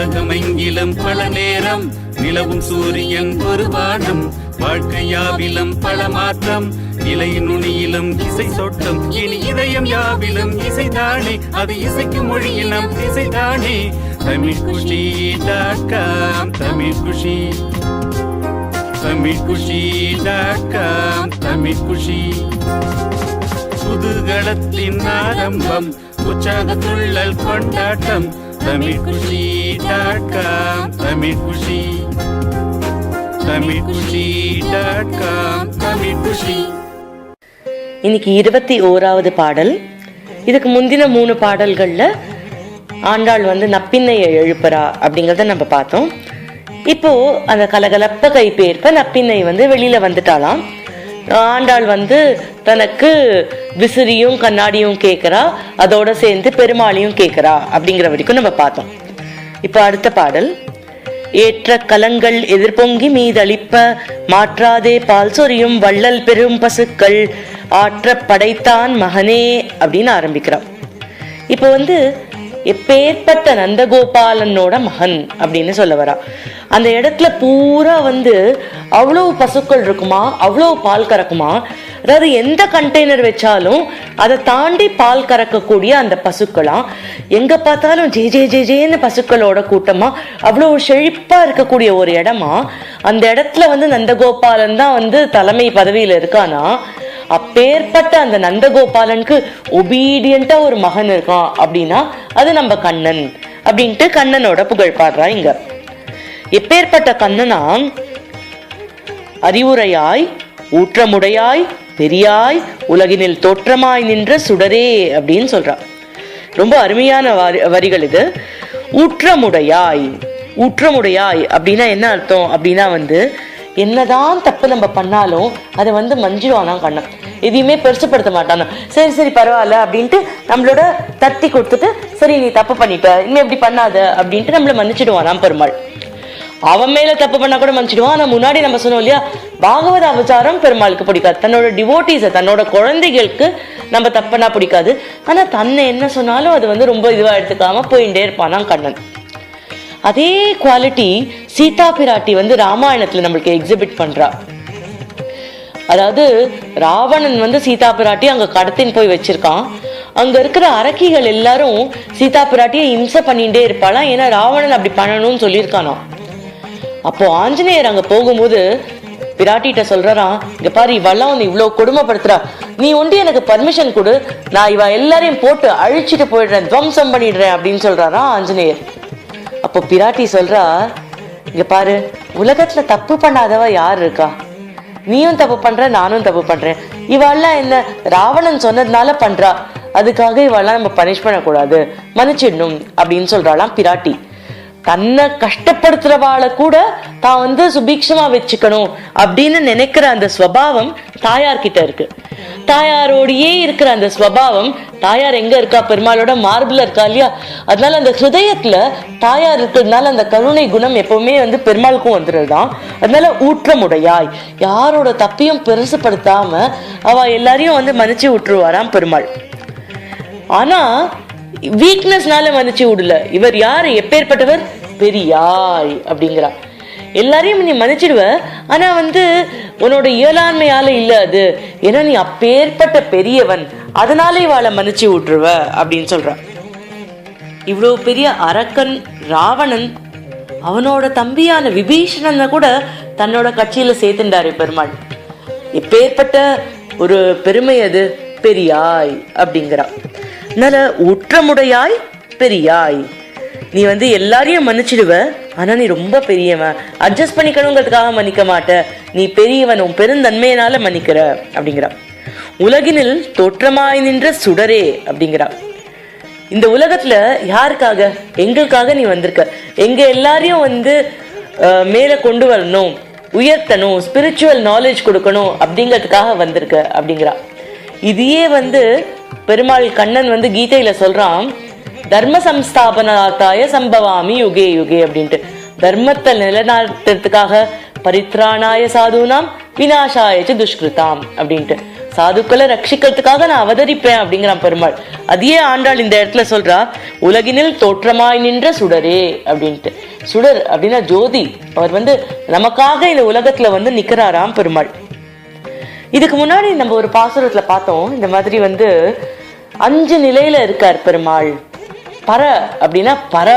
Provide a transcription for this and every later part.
உலகமெங்கிலும் பல நேரம் நிலவும் சூரியன் ஒரு வானம். வாழ்க்கையாவிலும் பல மாற்றம், இலை நுனியிலும் இசை சொட்டம். இனி இதயம் யாவிலும் இசைதானே, அது இசைக்கு மொழியில் நம் இசைதானே. tamilkushi.com tamilkushi tamilkushi.com tamilkushi. குதூகலத்தின் ஆரம்பம், உற்சாகத்துள்ளல் கொண்டாட்டம். tamilkushi.com tamilkushi tamilkushi.com tamilkushi. இன்னைக்கு 21வது பாடல். இதுக்கு முந்தின 3 பாடல்கள்ல ஆண்டாள் நப்பின்னையை எழுப்புறா அப்படிங்கறத நம்ம பார்த்தோம். இப்போ அந்த கலகலப்ப கைப்பேற்ப நப்பின்னை வெளியில வந்துட்டாலாம். ஆண்டாள் தனக்கு விசிறியும் கண்ணாடியும் கேட்கிறா, அதோட சேர்ந்து பெருமாளையும் கேட்கிறா அப்படிங்கிற வரைக்கும் நம்ம பார்த்தோம். இப்போ அடுத்த பாடல். ஏற்ற கலங்கள் எதிர்பொங்கி மீதளிப்ப மாற்றாதே பால் சொரியும் வள்ளல் பெரும் பசுக்கள் ஆற்ற படைத்தான் மகனே அப்படின்னு ஆரம்பிக்கிறான். இப்போ எப்பேற்பட்ட நந்தகோபாலனோட மகன் அப்படின்னு சொல்ல வரா. அந்த இடத்துல பூரா அவ்வளவு பசுக்கள் இருக்குமா, அவ்வளவு பால் கறக்குமா. அதாவது எந்த கண்டெய்னர் வச்சாலும் அதை தாண்டி பால் கறக்கக்கூடிய அந்த பசுக்களாம். எங்க பார்த்தாலும் ஜே ஜே ஜே ஜேன்னு பசுக்களோட கூட்டமா, அவ்வளவு செழிப்பா இருக்கக்கூடிய ஒரு இடமா. அந்த இடத்துல நந்தகோபாலன் தான் தலைமை பதவியில இருக்கானா. அப்பேற்பட்ட அந்த நந்தகோபாலனுக்கு ஒபீடியண்டா ஒரு மகன் இருக்கான் அப்படின்னா அது நம்ம கண்ணன் அப்படின்ட்டு கண்ணனோட புகழ் பாடுறா இங்க. எப்பேற்பட்ட கண்ணனா, அறிவுரையாய் ஊற்றமுடையாய் பெரியாய் உலகினில் தோற்றமாய் நின்ற சுடரே அப்படின்னு சொல்றா. ரொம்ப அருமையான வரிகள் இது. ஊற்றமுடையாய், ஊற்றமுடையாய் அப்படின்னா என்ன அர்த்தம் அப்படின்னா என்னதான் தப்பு நம்ம பண்ணாலும் அதை மஞ்சிடுவானா கண்ணன். எதையுமே பெருசுப்படுத்த மாட்டானா. சரி சரி பரவாயில்ல அப்படின்ட்டு நம்மளோட தட்டி கொடுத்துட்டு, சரி நீ தப்பு பண்ணிட்ட, இனிமே எப்படி பண்ணாத அப்படின்ட்டு நம்மள மன்னிச்சிடுவானா பெருமாள். அவன் மேல தப்பு பண்ணா கூட மன்னிச்சிடுவான். ஆனா முன்னாடி நம்ம சொன்னோம் இல்லையா, பாகவத அவதாரம் பெருமாளுக்கு பிடிக்காது. தன்னோட டிவோட்டிஸ, தன்னோட குழந்தைகளுக்கு நம்ம தப்புனா பிடிக்காது. ஆனா தன்னை என்ன சொன்னாலும் அது ரொம்ப இதுவா எடுத்துக்காம போயிட்டே இருப்பானா கண்ணன். அதே குவாலிட்டி சீதா பிராட்டி ராமாயணத்துல நம்மளுக்கு எக்ஸிபிட் பண்றா. அதாவது ராவணன் சீதா பிராட்டி அங்க கடத்தின் போய் வச்சிருக்கான். அங்க இருக்கிற அரக்கிகள் எல்லாரும் சீதா பிராட்டியை இம்சை பண்ணிட்டே இருப்பாளாம். ஏன்னா ராவணன் அப்படி பண்ணணும்னு சொல்லியிருக்கானா. அப்போ ஆஞ்சநேயர் அங்க போகும்போது பிராட்டிகிட்ட சொல்றான், இங்க பாரு இவெல்லாம் இவ்வளவு கொடுமைப்படுத்துறா, நீ எனக்கு பர்மிஷன் கொடு, நான் இவ எல்லாரையும் போட்டு அழிச்சிட்டு போயிடுறேன், துவம்சம் பண்ணிடுறேன் அப்படின்னு சொல்றாராம் ஆஞ்சநேயர். அப்போ பிராட்டி சொல்றா, இங்க பாரு உலகத்துல தப்பு பண்ணாதவ யார் இருக்கா? நீயும் தப்பு பண்ற, நானும் தப்பு பண்றேன். இவெல்லாம் என்ன ராவணன் சொன்னதுனால பண்றா, அதுக்காக இவெல்லாம் நம்ம பனிஷ் பண்ணக்கூடாது, மன்னிச்சிடணும் அப்படின்னு சொல்றாளாம் பிராட்டி. தன்னை கஷ்டப்படுத்துறவாளை கூட தான் சுபீட்சமா வச்சுக்கணும் அப்படின்னு நினைக்கிற அந்த ஸ்வபாவம் தாயார்கிட்ட இருக்கு. தாயாரோடையே இருக்கிற அந்த ஸ்வபாவம், தாயார் எங்க இருக்கா? பெருமாளோட மார்பில் இருக்கா இல்லையா? அதனால அந்த ஹிருதயத்துல தாயார் இருக்கிறதுனால அந்த கருணை குணம் எப்பவுமே பெருமாளுக்கும் வந்துடுதுதான். அதனால ஊற்றமுடையாய், யாரோட தப்பையும் பெருசுப்படுத்தாம அவ எல்லாரையும் மன்னிச்சு விட்டுருவாராம் பெருமாள். ஆனா வீக்னஸ்னால மன்னிச்சு விடல. இவர் யாரு? எப்பேற்பட்டவர்? பெரியாய் அப்படிங்கிறா. எல்லாரையும் நீ மன்னிச்சிடுவ, ஆனா உன்னோட இயலாண்மையால இல்ல அது, ஏன்னா நீ அப்பேற்பட்ட பெரியவன், அதனால இவாளை மன்னிச்சு விட்டுருவ அப்படின்னு சொல்ற. இவ்வளவு பெரிய அரக்கன் ராவணன் அவனோட தம்பியான விபீஷணனை கூட தன்னோட கட்சியில சேர்த்துண்டாரு பெருமாள். எப்பேற்பட்ட ஒரு பெருமை அது, பெரியாய் அப்படிங்கிறா. அதனால ஊற்றமுடையாய் பெரியாய், நீ எல்லாரையும் மன்னிச்சிடுவ, ஆனா நீ ரொம்ப பெரியவன், அட்ஜஸ்ட் பண்ணிக்கணுங்கிறதுக்காக மன்னிக்க மாட்ட, நீ பெரியவன், உன் பெருந்தன்மையினால மன்னிக்கிற அப்படிங்கிறா. உலகினில் தோற்றமாய் நின்ற சுடரே அப்படிங்கிறா. இந்த உலகத்துல யாருக்காக? எங்களுக்காக நீ வந்திருக்க. எங்க எல்லாரையும் மேல கொண்டு வரணும், உயர்த்தணும், ஸ்பிரிச்சுவல் நாலேஜ் கொடுக்கணும் அப்படிங்கிறதுக்காக வந்திருக்க அப்படிங்கிறா. இதையே பெருமாள் கண்ணன் கீதையில சொல்றான், தர்ம சம்ஸ்தாபனார்த்தாய சம்பவாமி யுகே யுகே அப்படின்ட்டு. தர்மத்தை நிலைநாட்டுறதுக்காக பரித்ராணாய சாதுனாம் விநாசாயச்சு துஷ்கிருதாம் அப்படின்ட்டு. சாதுக்களை ரட்சிக்கிறதுக்காக நான் அவதரிப்பேன் அப்படிங்கிறான் பெருமாள். அதையே ஆண்டாள் இந்த இடத்துல சொல்றா, உலகினில் தோற்றமாய் நின்ற சுடரே அப்படின்ட்டு. சுடர் அப்படின்னா ஜோதி. அவர் நமக்காக இந்த உலகத்துல நிக்கிறாராம் பெருமாள். இதுக்கு முன்னாடி நம்ம ஒரு பாசுரத்துல பார்த்தோம், இந்த மாதிரி 5 நிலையில இருக்கார் பெருமாள். பர அப்படின்னா பர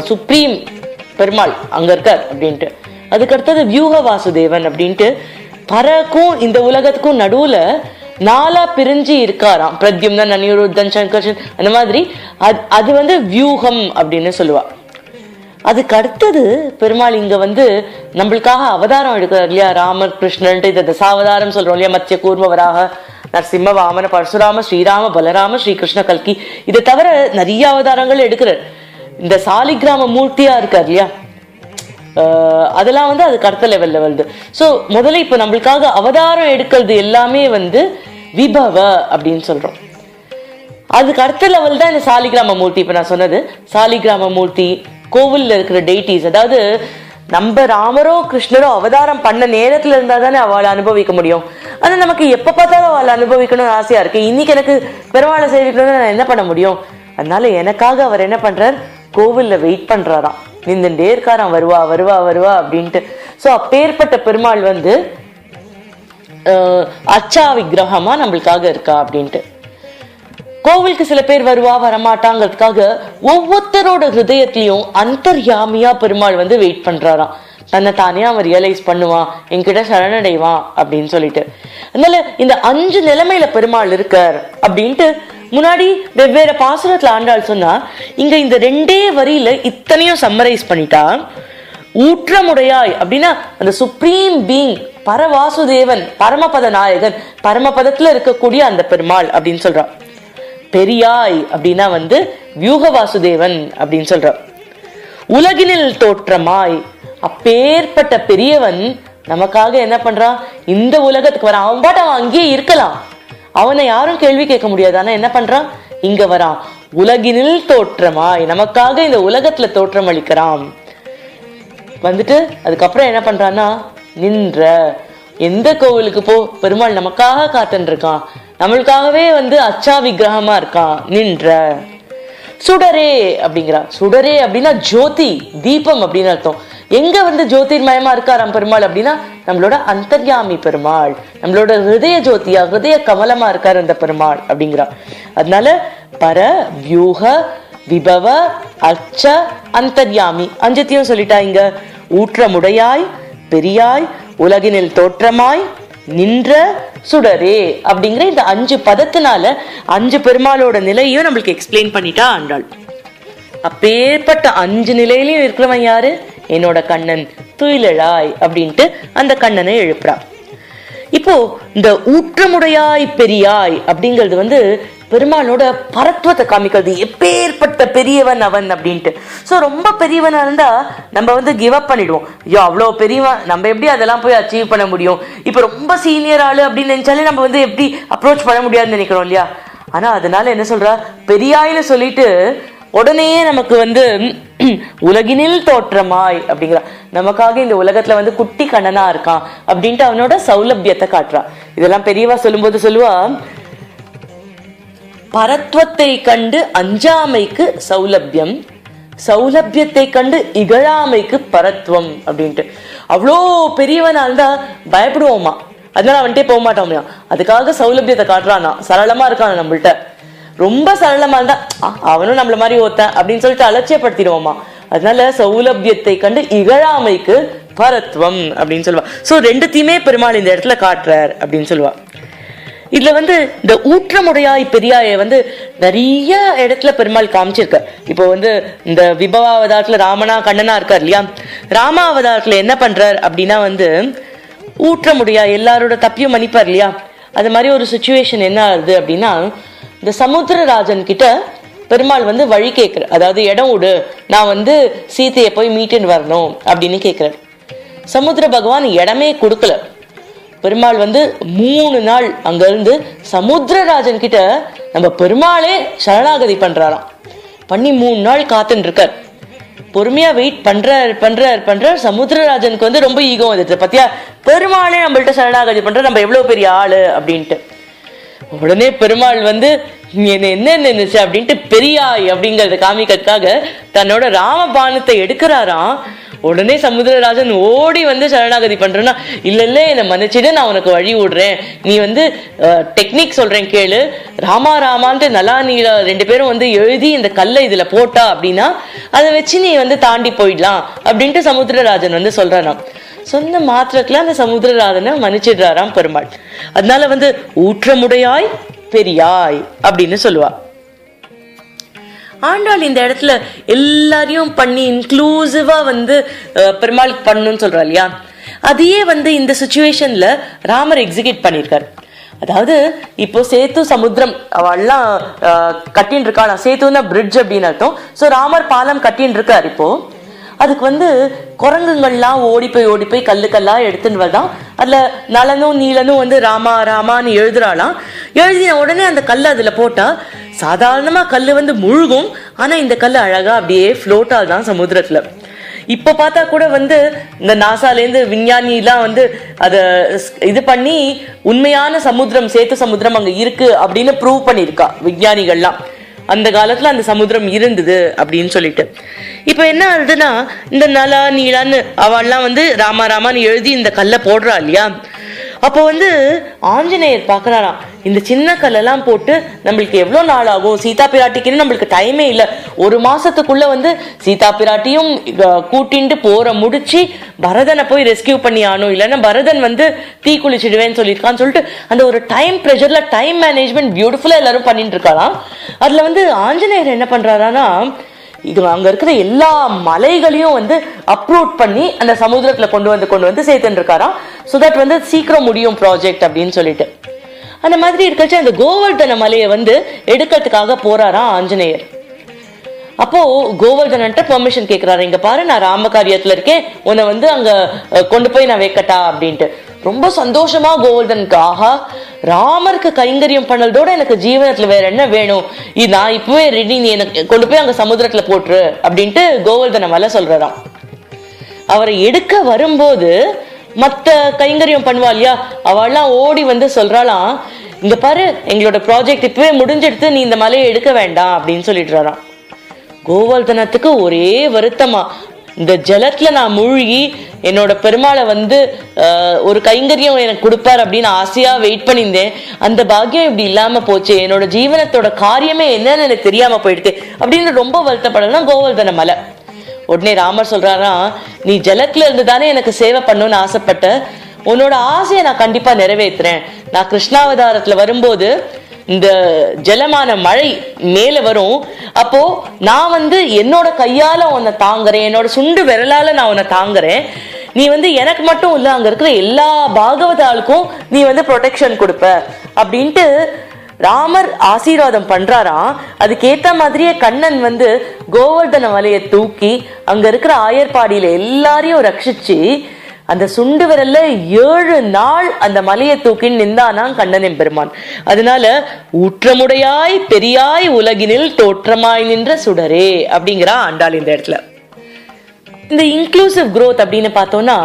சுப்ரீம் பெருமாள் அங்க இருக்கார் அப்படின்ட்டு. அதுக்கு அடுத்தது வியூக வாசுதேவன் அப்படின்ட்டு பரக்கும் இந்த உலகத்துக்கும் நடுவுல 4 பிரிஞ்சு இருக்காராம். பிரத்யும்னன், அனிருத்தன், சங்கர்ஷன், அந்த மாதிரி. அது வியூகம் அப்படின்னு சொல்லுவா. அதுக்கு அடுத்தது பெருமாள் இங்க நம்மளுக்காக அவதாரம் எடுக்கிறார் இல்லையா, ராமர் கிருஷ்ணன்ட்டு. இதை தசாவதாரம் சொல்றோம் இல்லையா, மத்திய கூர்ம வராக நரசிம்ம வாமன பரசுராம ஸ்ரீராம பலராம ஸ்ரீகிருஷ்ண கல்கி. இதை தவிர நிறைய அவதாரங்கள் எடுக்கிறார். இந்த சாலிகிராம மூர்த்தியா இருக்கார் இல்லையா, அதெல்லாம் அதுக்கு அடுத்த லெவல்ல வருது. ஸோ முதல்ல இப்ப நம்மளுக்காக அவதாரம் எடுக்கிறது எல்லாமே விபவ அப்படின்னு சொல்றோம். அதுக்கு அடுத்த லெவல் தான் இந்த சாலிகிராம மூர்த்தி. இப்ப நான் சொன்னது சாலிகிராம மூர்த்தி, கோவில்ல இருக்கிற டெய்டிஸ். அதாவது நம்ம ராமரோ கிருஷ்ணரோ அவதாரம் பண்ண நேரத்துல இருந்தா தானே அவளை அனுபவிக்க முடியும். ஆனா நமக்கு எப்ப பார்த்தாலும் அவளை அனுபவிக்கணும்னு ஆசையா இருக்கு. இன்னைக்கு எனக்கு பெருமாளை சேவிக்கணும்னு நான் என்ன பண்ண முடியும்? அதனால எனக்காக அவர் என்ன பண்றார், கோவில்ல வெயிட் பண்றாராம். நின்றுட்டே இருக்காராம், வருவா வருவா வருவா அப்படின்ட்டு. ஸோ அப்பேற்பட்ட பெருமாள் அச்சா விக்கிரகமா நம்மளுக்காக இருக்கா அப்படின்ட்டு. கோவிலுக்கு சில பேர் வருவா வரமாட்டாங்கிறதுக்காக ஒவ்வொருத்தரோட ஹிருதயத்திலையும் அந்தர்யாமியா பெருமாள் வெயிட் பண்றாராம். தன்னை தானே அவன் ரியலைஸ் பண்ணுவான், என்கிட்ட சரணடைவான் அப்படின்னு சொல்லிட்டு. அதனால இந்த 5 நிலைமையில பெருமாள் இருக்கார் அப்படின்ட்டு முன்னாடி வெவ்வேறு பாசுரத்துல ஆண்டாள் சொன்னா, இங்க இந்த 2 வரியில இத்தனையும் சம்மரைஸ் பண்ணிட்டா. ஊற்றமுடையாய் அப்படின்னா அந்த சுப்ரீம் பீயிங், பரவாசுதேவன், பரமபத நாயகன், பரமபதத்துல இருக்கக்கூடிய அந்த பெருமாள் அப்படின்னு சொல்றான். பெரியாய் அப்படின்னா வியூக வாசுதேவன் அப்படின்னு சொல்ற. உலகினில் தோற்றமாய், அப்பேற்பட்ட பெரியவன் நமக்காக என்ன பண்றான், இந்த உலகத்துக்கு வரான். அவன் பாட்டு அவன் அங்கேயே இருக்கலாம், அவனை யாரும் கேள்வி கேட்க முடியாது. ஆனா என்ன பண்றான், இங்க வரான். உலகினில் தோற்றமாய் நமக்காக இந்த உலகத்துல தோற்றம் அளிக்கிறான். அதுக்கப்புறம் என்ன பண்றான்னா, நின்ற. எந்த கோவிலுக்கு போ, பெருமாள் நமக்காக காத்துன்னு இருக்கான், நம்மளுக்காகவே அச்சா விக்கிரகமா இருக்கான். நின்ற. சுடரே அப்படிங்கிறா. சுடரே அப்படின்னா ஜோதி, தீபம் அப்படின்னு அர்த்தம். எங்க ஜோதிர்மயமா இருக்காராம் பெருமாள் அப்படின்னா, நம்மளோட அந்தர்யாமி பெருமாள், நம்மளோட ஹிருதய ஜோதியா, ஹிருதய கமலமா இருக்காரு அந்த பெருமாள் அப்படிங்கிறா. அதனால பர, வியூக, விபவ, அச்ச, அந்தர்யாமி 5த்தையும் சொல்லிட்டா இங்க. ஊற்றமுடையாய், பெரியாய், உலகினில் தோற்றமாய், நின்ற, சுடரே அப்படிங்கிற இந்த 5 பதத்தினால 5 பெருமாளோட நிலையும் நம்மளுக்கு எக்ஸ்பிளைன் பண்ணிட்டா ஆண்டாள். அப்பேற்பட்ட 5 நிலையிலையும் இருக்கிறவன் யாரு, என்னோட கண்ணன், துயிலழாய் அப்படின்ட்டு அந்த கண்ணனை எழுப்புறா. இப்போ இந்த ஊற்றமுடையாய் பெரியாய் அப்படிங்கிறது பெருமாளோட பரத்துவத்தை காமிக்கிறது. எப்பேற்பட்ட பெரியவன் அவன் அப்படின்ட்டு. ஸோ ரொம்ப பெரியவனா இருந்தா நம்ம கிவ் அப் பண்ணிடுவோம். ஐயோ அவ்வளோ பெரியவன், நம்ம எப்படி அதெல்லாம் போய் அச்சீவ் பண்ண முடியும்? இப்போ ரொம்ப சீனியர் ஆளு அப்படின்னு நினைச்சாலே நம்ம எப்படி அப்ரோச் பண்ண முடியாதுன்னு நினைக்கிறோம் இல்லையா? ஆனா அதனால என்ன சொல்றா, பெரியாய்னு சொல்லிட்டு உடனே நமக்கு உலகினில் தோற்றமாய் அப்படிங்கிறா. நமக்காக இந்த உலகத்துல குட்டி கண்ணனா இருக்கான் அப்படின்ட்டு அவனோட சௌலபியத்தை காட்டுறா. இதெல்லாம் பெரியவா சொல்லும்போது சொல்லுவா, பரத்வத்தை கண்டு அஞ்சாமைக்கு சௌலபியம், சௌலபியத்தை கண்டு இகழாமைக்கு பரத்வம் அப்படின்ட்டு. அவ்வளோ பெரியவனால்தா பயப்படுவோமா, அதனால அவன்கிட்டே போக மாட்டோம். அதுக்காக சௌலபியத்தை காட்டுறானா, சரளமா இருக்கான் நம்மள்ட்ட. ரொம்ப சரளமா இருந்தா அவனும் நம்மள மாதிரி ஒருத்தன் அப்படின்னு சொல்லிட்டு அலட்சியப்படுத்திடுவோமா. அதனால சௌலபியத்தை கண்டு இகழாமைக்கு பரத்வம் அப்படின்னு சொல்லுவா. சோ 2த்தையுமே பெருமாள் இந்த இடத்துல காட்டுறார் அப்படின்னு சொல்லுவா. இதுல இந்த ஊற்றமுடையாய் பெரியாய நிறைய இடத்துல பெருமாள் காமிச்சிருக்க. இப்போ இந்த விபவாவதாரத்துல ராமனா கண்ணனா இருக்கார் இல்லையா, ராமாவதாரத்துல என்ன பண்றார் அப்படின்னா ஊற்றமுடையா எல்லாரோட தப்பியும் மன்னிப்பார் இல்லையா. அது மாதிரி ஒரு சுச்சுவேஷன் என்ன ஆகுது அப்படின்னா, இந்த சமுத்திரராஜன் கிட்ட பெருமாள் வழி கேட்கிற, அதாவது இடம் விடு, நான் சீதையை போய் மீட்டுன்னு வரணும் அப்படின்னு கேட்கிறார். சமுத்திர பகவான் இடமே கொடுக்கல. பெருமாள் 3 நாள் அங்க இருந்து சமுத்திரராஜன் கிட்ட நம்ம பெருமாளே சரணாகதி பண்றாராம். பண்ணி 3 நாள் காத்துன்னு இருக்கார். பொறுமையா வெயிட் பண்றார். சமுத்திரராஜனுக்கு வந்து ரொம்ப ஈகோ வந்துட்டு, பத்தியா பெருமாளே நம்மள்ட்ட சரணாகதி பண்ற, நம்ம எவ்வளவு பெரிய ஆளு அப்படின்ட்டு. உடனே பெருமாள் வந்து என்ன நினைச்சு அப்படின்ட்டு பெரியாய் அப்படிங்கறத காமிக்கிறதுக்காக தன்னோட ராமபானத்தை எடுக்கிறாராம். உடனே சமுத்திரராஜன் ஓடி வந்து சரணாகதி பண்றேன்னா, இல்ல என்னை மன்னிச்சிடு, நான் உனக்கு வழி விடுறேன், நீ வந்து டெக்னிக் சொல்றேன் கேளு, ராமான்ட்டு நலா நீல 2 பேரும் வந்து எழுதி இந்த கல்லை இதுல போட்டா அப்படின்னா அதை வச்சு நீ வந்து தாண்டி போயிடலாம் அப்படின்ட்டு சமுத்திரராஜன் வந்து சொல்றாராம். சொன்ன மாத்திரத்துல அந்த சமுத்திரராஜனை மன்னிச்சிடுறாராம் பெருமாள். அதனால வந்து ஊற்றமுடையாய் பெரியாய் அப்படின்னு சொல்லுவா. ஆண்டாள் இந்த இடத்துல எல்லாரையும் பண்ணி இன்க்ளூசிவா வந்து பெருமாளுக்கு பண்ணணும்னு சொல்றா இல்லையா, அதையே வந்து இந்த சிச்சுவேஷன்ல ராமர் எக்ஸிக்யூட் பண்ணிருக்காரு. அதாவது இப்போ சேத்து சமுத்திரம் அவெல்லாம் கட்டின்னு இருக்காளா, சேத்துன்னா பிரிட்ஜ் அப்படின்னு அர்த்தம். ஸோ ராமர் பாலம் கட்டின்னு இருக்காரு. இப்போ அதுக்கு வந்து குரங்குங்கள்லாம் ஓடி போய் கல்லா எடுத்துன்னு வரதான். அதுல நலனும் நீலனும் வந்து ராமான்னு எழுதுறாளாம். எழுதின உடனே அந்த கல் அதுல போட்டா சாதாரணமா கல்லு வந்து முழுகும், ஆனா இந்த கல் அழகா அப்படியே ஃப்ளோட் ஆகுதான் சமுத்திரத்துல. இப்ப பார்த்தா கூட வந்து இந்த நாசாலேருந்து விஞ்ஞானி எல்லாம் வந்து அத இது பண்ணி உண்மையான சமுத்திரம் சேத்து சமுத்திரம் அங்க இருக்கு அப்படின்னு ப்ரூவ் பண்ணிருக்கா விஞ்ஞானிகள்லாம். அந்த காலத்துல அந்த சமுத்திரம் இருந்தது அப்படின்னு சொல்லிட்டு. இப்ப என்ன ஆகுதுன்னா, இந்த நலா நீலான்னு அவள்லாம் வந்து ராமான்னு எழுதி இந்த கல்லை போடுறா இல்லையா, அப்போ வந்து ஆஞ்சநேயர் பாக்குறாராம், இந்த சின்ன கல்லெல்லாம் போட்டு நம்மளுக்கு எவ்வளவு நாள் ஆகும், சீதா பிராட்டிக்குன்னு நம்மளுக்கு டைமே இல்லை, 1 மாசத்துக்குள்ள வந்து சீதா பிராட்டியும் கூட்டிட்டு போற முடிச்சு பரதனை போய் ரெஸ்கியூ பண்ணி ஆனும், இல்லைன்னா பரதன் வந்து தீ குளிச்சிடுவேன்னு சொல்லியிருக்கான்னு சொல்லிட்டு அந்த ஒரு டைம் ப்ரெஷர்ல டைம் மேனேஜ்மெண்ட் பியூட்டிஃபுல்லா எல்லாரும் பண்ணிட்டு இருக்காளாம். அதுல வந்து ஆஞ்சநேயர் என்ன பண்றாரானா, இது அங்க இருக்கிற எல்லா மலைகளையும் வந்து அப்ரூட் பண்ணி அந்த சமுத்திரத்துல கொண்டு வந்து சேர்த்துட்டு இருக்காராம். சோ தட் வந்து சீக்கிரம் முடியும் ப்ராஜெக்ட் அப்படின்னு சொல்லிட்டு. அந்த மாதிரி இருக்கச்சு அந்த கோவர்தன மலையை வந்து எடுக்கிறதுக்காக போறாராம் ஆஞ்சநேயர். அப்போ கோவர்தனன்ட்ட பெர்மிஷன் கேட்கிறாரு, இங்க பாரு நான் ராம காரியத்துல இருக்கேன், உன்னை வந்து அங்க கொண்டு போய் நான் வைக்கட்டா அப்படின்ட்டு. ரொம்ப சந்தோஷமா கோவர்தனுக்கு, ஆஹா ராமருக்கு கைங்கரியம் பண்ணதோட எனக்கு ஜீவனத்துல வேற என்ன வேணும், நான் இப்பவே ரெடி, நீ எனக்கு கொண்டு போய் அங்க சமுத்திரத்துல போட்டுரு அப்படின்ட்டு கோவர்தன மலை சொல்றாராம். அவரை எடுக்க வரும்போது மத்த கைங்கரியம் பண்ணுவா இல்லையா, அவெல்லாம் ஓடி வந்து சொல்றாளாம், இங்க பாரு எங்களோட ப்ராஜெக்ட் இப்பவே முடிஞ்செடுத்து, நீ இந்த மலையை எடுக்க வேண்டாம் அப்படின்னு சொல்லிடுறாராம். கோவர்தனத்துக்கு ஒரே வருத்தமா, இந்த ஜலத்துல நான் மூழ்கி என்னோட பெருமாளை வந்து ஒரு கைங்கரியம் எனக்கு கொடுப்பார் அப்படின்னு ஆசையா வெயிட் பண்ணியிருந்தேன், அந்த பாக்கியம் இப்படி இல்லாம போச்சு, என்னோட ஜீவனத்தோட காரியமே என்னன்னு எனக்கு தெரியாம போயிடுது அப்படின்னு ரொம்ப வருத்தப்படலாம் கோவர்தன மலை. உடனே ராமர் சொல்றாராம், நீ ஜலத்துல இருந்து தானே எனக்கு சேவை பண்ணணும்னு ஆசைப்பட்ட, உன்னோட ஆசையை நான் கண்டிப்பா நிறைவேற்றுறேன். நான் கிருஷ்ணாவதாரத்துல வரும்போது இந்த ஜலமான மழை மேல வரும், அப்போ நான் வந்து என்னோட கையால உன்னை தாங்குறேன், என்னோட சுண்டு விரலால நான் உன்னை தாங்குறேன், நீ வந்து எனக்கு மட்டும் இல்ல அங்க இருக்கிற எல்லா பாகவதாளுக்கும் நீ வந்து ப்ரொடெக்ஷன் கொடுப்ப அப்படின்ட்டு ராமர் ஆசீர்வாதம் பண்றாராம். அதுக்கேத்த மாதிரியே கண்ணன் வந்து கோவர்தன மலையை தூக்கி அங்க இருக்கிற ஆயர்பாடியில எல்லாரையும் ரட்சிச்சு அந்த சுண்டு விரல்ல 7 நாள் அந்த மலையை தூக்கின்னு நின்றானா கண்ணன் எம்பெருமான். அதனால ஊற்றமுடையாய் பெரியாய் உலகினில் தோற்றமாய் நின்ற சுடரே அப்படிங்கிறா ஆண்டாள் இந்த இடத்துல. இந்த இன்க்ளூசிவ் growth அப்படின்னு பார்த்தோம்னா,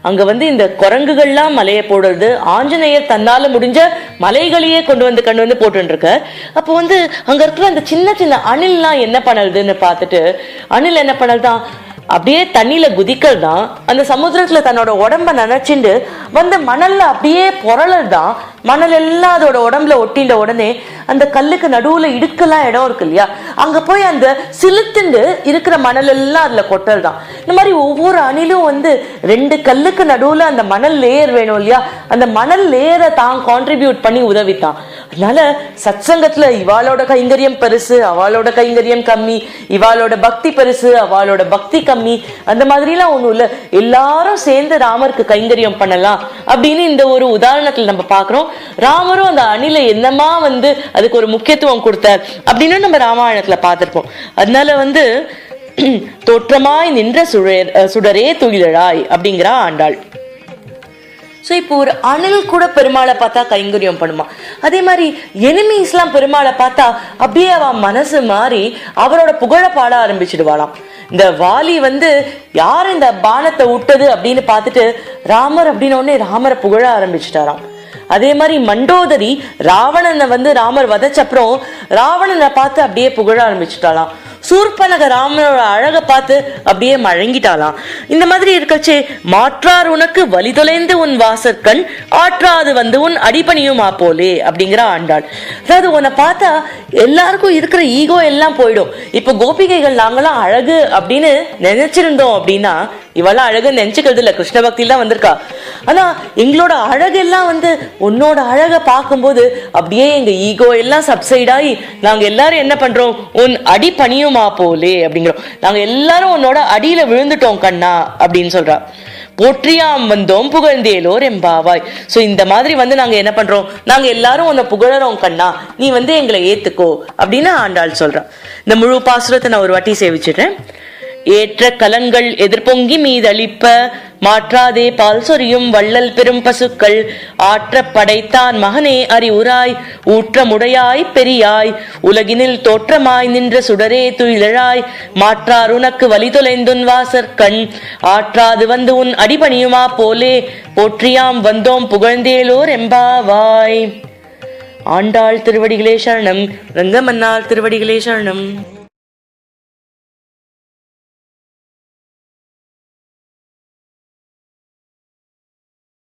அங்க வந்து இந்த குரங்குகள்லாம் மலையை போடுறது, ஆஞ்சநேயர் தன்னால முடிஞ்ச மலைகளையே கொண்டு வந்து போட்டு இருக்க. அப்போ வந்து அங்க இருக்கிற அந்த சின்ன சின்ன அணில்லாம் என்ன பண்ணுறதுன்னு பார்த்துட்டு, அணில் என்ன பண்ணதுதான் அப்படியே தண்ணியில குதிக்கள் தான், அந்த சமுத்திரத்துல தன்னோட உடம்ப நினைச்சுண்டு வந்து மணல்ல அப்படியே பொருளல் தான், மணல் எல்லாம் அதோட உடம்புல ஒட்டின்ற உடனே அந்த கல்லுக்கு நடுவுல இடுக்கெல்லாம் இடம் இருக்கு இல்லையா, அங்க போய் அந்த சிலுத்துண்டு இருக்கிற மணல் எல்லாம் அதுல கொட்டல் தான். இந்த மாதிரி ஒவ்வொரு அணிலும் வந்து 2 கல்லுக்கு நடுவுல அந்த மணல் லேயர் வேணும் இல்லையா, அந்த மணல் லேயரை தான் கான்ட்ரிபியூட் பண்ணி உதவித்தான். அதனால சத்சங்கத்துல இவாளோட கைங்கரியம் பெருசு, அவளோட கைங்கரியம் கம்மி, இவாளோட பக்தி பெருசு, அவளோட பக்தி கம்மி, அந்த மாதிரி எல்லாம் ஒண்ணும் இல்ல, எல்லாரும் சேர்ந்து ராமருக்கு கைங்கரியம் பண்ணலாம் அப்படின்னு இந்த ஒரு உதாரணத்துல நம்ம பாக்குறோம். ராமரும் அந்த அணில என்னமா வந்து அதுக்கு ஒரு முக்கியத்துவம் கொடுத்தார் அப்படின்னு நம்ம ராமாயணத்துல பார்த்திருப்போம். அதனால வந்து தோற்றமாய் நின்ற சுடரே துயிலழாய் அப்படிங்கிறா ஆண்டாள். ஸோ இப்போ ஒரு அணில் கூட பெருமாளை பார்த்தா கைங்கரியம் பண்ணுமா, அதே மாதிரி எனிமீஸ்லாம் பெருமாளை பார்த்தா அப்படியே அவன் மனசு மாறி அவரோட புகழ பாட ஆரம்பிச்சிடுவாளாம். இந்த வாலி வந்து யார் இந்த பானத்தை விட்டது அப்படின்னு பார்த்துட்டு ராமர் அப்படின்னு உடனே ராமரை புகழ ஆரம்பிச்சுட்டாராம். அதே மாதிரி மண்டோதரி ராவணனை வந்து ராமர் வதச்சப்புறம் ராவணனை பார்த்து அப்படியே புகழ ஆரம்பிச்சுட்டாலாம். சூர்பனக ராமனோட அழகை பார்த்து அப்படியே மழங்கிட்டாலாம். இந்த மாதிரி இருக்கச்சே மாற்றார் உனக்கு வழி தொலைந்து உன் வாசற்கண் ஆற்றாது வந்து உன் அடிபணியுமா போலே அப்படிங்கிற ஆண்டாள். அதாவது உன்னை பார்த்தா எல்லாருக்கும் இருக்கிற ஈகோ எல்லாம் போயிடும். இப்ப கோபிகைகள் நாங்களாம் அழகு அப்படின்னு நினைச்சிருந்தோம் அப்படின்னா இவெல்லாம் அழகு நினைச்சுக்கிறது இல்ல, கிருஷ்ண பக்தியில தான் வந்திருக்கா. ஆனா எங்களோட அழகெல்லாம் வந்து உன்னோட அழகை பார்க்கும்போது அப்படியே எங்க ஈகோ எல்லாம் சப்சைட் ஆகி நாங்க எல்லாரும் என்ன பண்றோம், உன் அடி பணியுமா போலே அப்படிங்கிறோம். நாங்க எல்லாரும் உன்னோட அடியில விழுந்துட்டோம் கண்ணா அப்படின்னு சொல்றா. போற்றியாம் வந்தோம் புகழ்ந்தேலோர் எம்பாவாய். சோ இந்த மாதிரி வந்து நாங்க என்ன பண்றோம், நாங்க எல்லாரும் உன்னை புகழறோம் கண்ணா, நீ வந்து எங்களை ஏத்துக்கோ அப்படின்னு ஆண்டாள் சொல்றா. இந்த முழு பாசுரத்தை நான் ஒரு வாட்டி சேவிச்சிடுறேன். ஏற்ற கலங்கள் எதிர்பொங்கி மீதளிப்ப மாற்றாதே பால் சொரியும் வள்ளல் பெரும் பசுக்கள் ஆற்ற படைத்தான் மகனே அறிவுராய் ஊற்றமுடையாய் பெரியாய் உலகினில் தோற்றமாய் நின்ற சுடரே துயிலழாய் மாற்றார் உனக்கு வழி தொலைந்துன் வாசற்கண் ஆற்றாது வந்து உன் அடிபணியுமா போலே போற்றியாம் வந்தோம் புகழ்ந்தேலோர் எம்பாவாய். ஆண்டாள் திருவடிகளே சரணம், ரங்கமன்னார் திருவடிகளே சரணம்.